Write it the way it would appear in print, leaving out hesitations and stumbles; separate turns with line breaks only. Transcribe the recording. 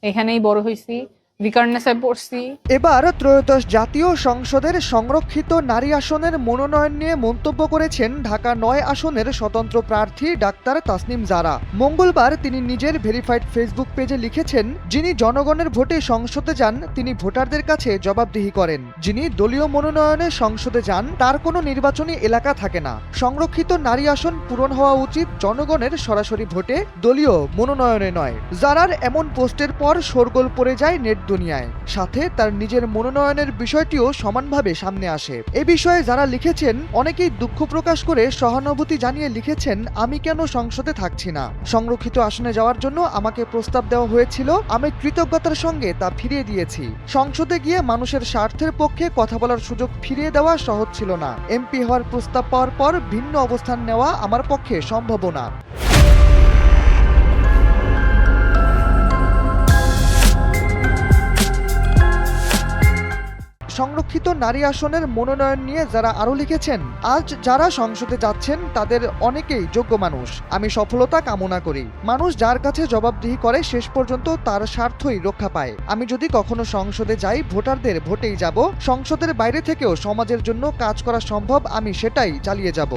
এখানেই বড় হয়েছি, বিকারনেসে পড়ছি।
এবার ত্রয়োদশ জাতীয় সংসদের সংরক্ষিত নারী আসনের মনোনয়ন নিয়ে মন্তব্য করেছেন ঢাকা ৯ আসনের স্বতন্ত্র প্রার্থী ডাক্তার তাসনিম জারা। মঙ্গলবার তিনি নিজের ভেরিফাইড ফেসবুক পেজে লিখেছেন, যিনি জনগণের ভোটে সংসদে যান তিনি ভোটারদের কাছে জবাবদিহি করেন, যিনি দলীয় মনোনয়নে সংসদে যান তার কোনো নির্বাচনী এলাকা থাকে না। সংরক্ষিত নারী আসন পূরণ হওয়া উচিত জনগণের সরাসরি ভোটে, দলীয় মনোনয়নে নয়। জারার এমন পোস্টের পর শোরগোল পড়ে যায় নেট দুনিয়ায়, সাথে তার নিজের মনোনয়নের বিষয়টিও সমানভাবে সামনে আসে। এ বিষয়ে যারা লিখেছেন অনেকেই দুঃখ প্রকাশ করে সহানুভূতি জানিয়ে লিখেছেন, আমি কেন সংসদে থাকছি না, সংরক্ষিত আসনে যাওয়ার জন্য আমাকে প্রস্তাব দেওয়া হয়েছিল, আমি কৃতজ্ঞতার সঙ্গে তা ফিরিয়ে দিয়েছি। সংসদে গিয়ে মানুষের স্বার্থের পক্ষে কথা বলার সুযোগ ফিরিয়ে দেওয়া সহজ ছিল না। এমপি হওয়ার প্রস্তাব পাওয়ার পর ভিন্ন অবস্থান নেওয়া আমার পক্ষে সম্ভব না। সংরক্ষিত নারী আসনের মনোনয়ন নিয়ে যারা আরও লিখেছেন, আজ যারা সংসদে যাচ্ছেন তাদের অনেকেই যোগ্য মানুষ, আমি সফলতা কামনা করি। মানুষ যার কাছে জবাবদিহি করে শেষ পর্যন্ত তার স্বার্থই রক্ষা পায়। আমি যদি কখনো সংসদে যাই ভোটারদের ভোটেই যাব, সংসদের বাইরে থেকেও সমাজের জন্য কাজ করা সম্ভব, আমি সেটাই চালিয়ে যাব।